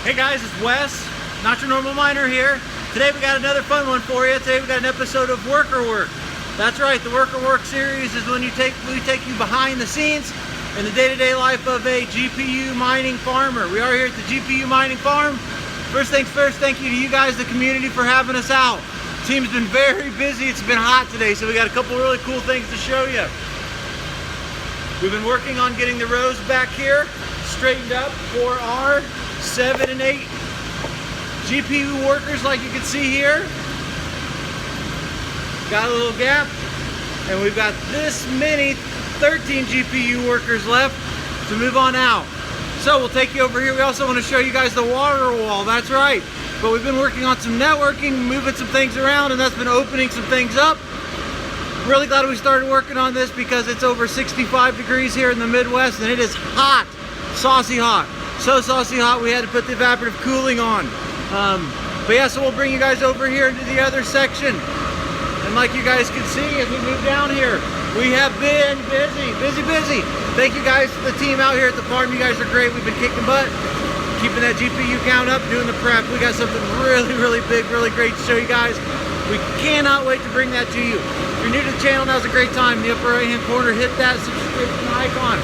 Hey guys, it's Wes, Not Your Normal Miner here. Today we got another fun one for you. Today we got an episode of Worker Work. That's right, the Worker Work series is when we take you behind the scenes in the day-to-day life of a GPU mining farmer. We are here at the GPU mining farm. First things first, thank you to you guys, the community, for having us out. The team's been very busy. It's been hot today, so we got a couple really cool things to show you. We've been working on getting the rows back here straightened up for our 7 and 8 GPU workers, like you can see here. Got a little gap, and we've got this many 13 GPU workers left to move on out. So we'll take you over here. We also want to show you guys the water wall. That's right. But we've been working on some networking, moving some things around, and that's been opening some things up. Really glad we started working on this because it's over 65 degrees here in the Midwest, and it is hot, saucy hot. So saucy hot we had to put the evaporative cooling on. But yeah, so we'll bring you guys over here into the other section. And like you guys can see as we move down here, we have been busy. Thank you guys to the team out here at the farm. You guys are great. We've been kicking butt, keeping that GPU count up, doing the prep. We got something really big, really great to show you guys. We cannot wait to bring that to you. If you're new to the channel, now's a great time. In the upper right hand corner, hit that subscription icon.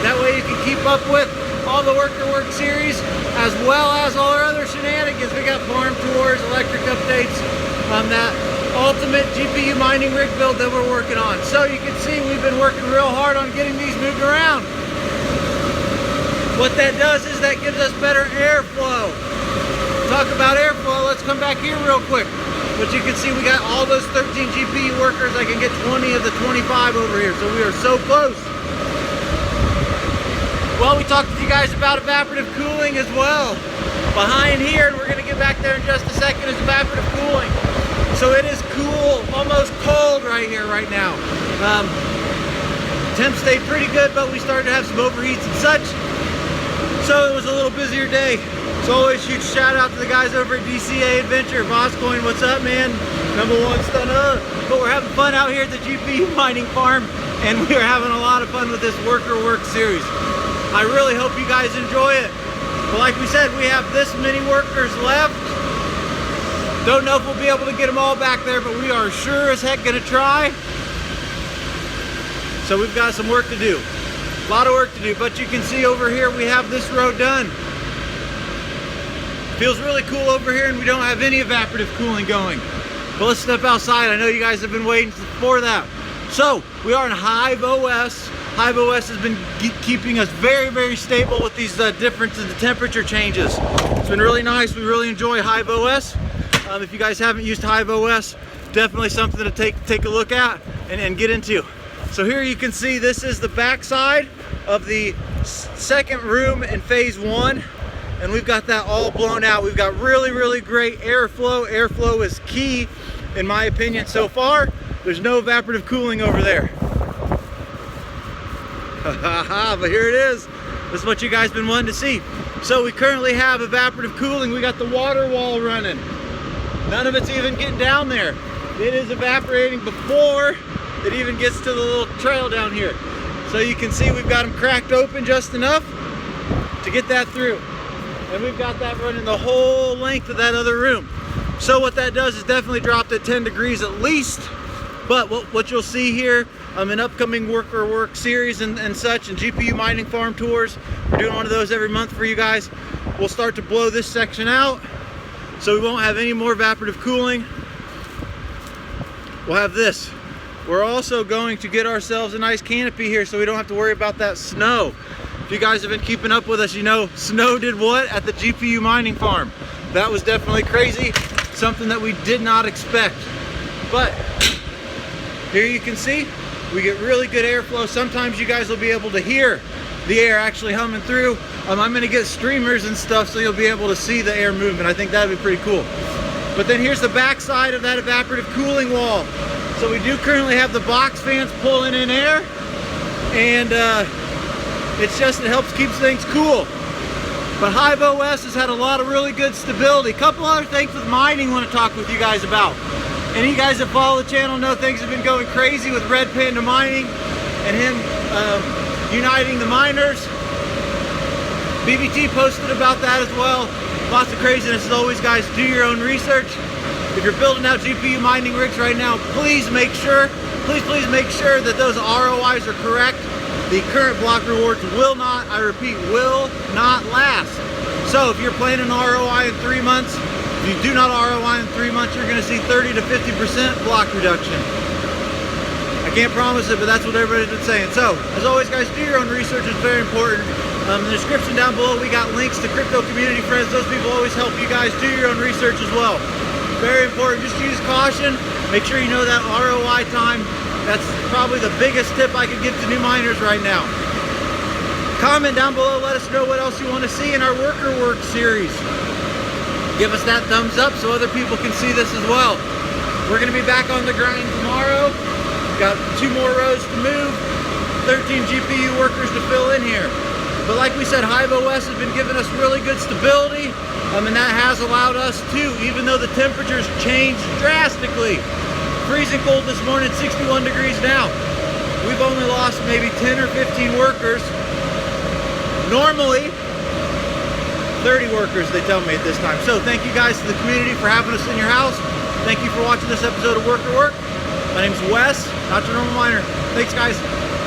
That way you can keep up with all the Worker Work series, as well as all our other shenanigans. We got farm tours, electric updates, that ultimate GPU mining rig build that we're working on. So you can see we've been working real hard on getting these moved around. What that does is that gives us better airflow. Talk about airflow, let's come back here real quick. But you can see we got all those 13 GPU workers. I can get 20 of the 25 over here, so we are so close. Well, we talked to you guys about evaporative cooling as well. Behind here, and we're going to get back there in just a second, is evaporative cooling. So it is cool, almost cold right here right now. Temps stayed pretty good, but we started to have some overheats and such. So it was a little busier day. So always huge shout out to the guys over at DCA Adventure. Voscoin, what's up, man? #1 stunner. But we're having fun out here at the GPU mining farm, and we are having a lot of fun with this Worker Work series. I really hope you guys enjoy it. But like we said, we have this many workers left. Don't know if we'll be able to get them all back there, but we are sure as heck gonna try. So we've got some work to do. A lot of work to do, but you can see over here we have this row done. Feels really cool over here, and we don't have any evaporative cooling going. But let's step outside. I know you guys have been waiting for that. So we are in HIVEOS. HIVEOS has been keeping us very stable with these differences in the temperature changes. It's been really nice. We really enjoy HIVEOS. If you guys haven't used HIVEOS, definitely something to take a look at and get into. So here you can see this is the back side of the second room in phase 1, and we've got that all blown out. We've got really great airflow. Airflow is key in my opinion so far. There's no evaporative cooling over there. But here it is. This is what you guys been wanting to see. So we currently have evaporative cooling. We got the water wall running. None of it's even getting down there. It is evaporating before it even gets to the little trail down here. So you can see we've got them cracked open just enough to get that through. And we've got that running the whole length of that other room. So what that does is definitely dropped at 10 degrees at least. But what you'll see here in upcoming Worker Work series and such, and GPU mining farm tours, we're doing one of those every month for you guys. We'll start to blow this section out, so we won't have any more evaporative cooling. We'll have this. We're also going to get ourselves a nice canopy here so we don't have to worry about that snow. If you guys have been keeping up with us, you know snow did what at the GPU mining farm. That was definitely crazy, something that we did not expect. But here you can see we get really good airflow. Sometimes you guys will be able to hear the air actually humming through. I'm going to get streamers and stuff so you'll be able to see the air movement. I think that would be pretty cool. But then here's the back side of that evaporative cooling wall. So we do currently have the box fans pulling in air, and it helps keep things cool. But HIVEOS has had a lot of really good stability. A couple other things with mining I want to talk with you guys about. And you guys that follow the channel know things have been going crazy with Red Panda Mining and him uniting the miners. BBT posted about that as well. Lots of craziness as always, guys. Do your own research. If you're building out GPU mining rigs right now, please make sure that those ROIs are correct. The current block rewards will not, I repeat, will not last. So if you're planning ROI in 3 months, if you do not ROI in 3 months, you're going to see 30 to 50% block reduction. I can't promise it, but that's what everybody's been saying. So, as always, guys, do your own research. It's very important. In the description down below, we got links to crypto community friends. Those people always help you guys do your own research as well. Very important. Just use caution. Make sure you know that ROI time. That's probably the biggest tip I could give to new miners right now. Comment down below. Let us know what else you want to see in our worker work series. Give us that thumbs up so other people can see this as well. We're going to be back on the grind tomorrow. Got 2 more rows to move, 13 GPU workers to fill in here. But like we said, HIVEOS has been giving us really good stability, and that has allowed us to, even though the temperatures changed drastically. Freezing cold this morning, 61 degrees now. We've only lost maybe 10 or 15 workers. Normally, 30 workers, they tell me at this time. So thank you guys to the community for having us in your house. Thank you for watching this episode of Worker Work. My name's Wes, not your normal miner. Thanks, guys.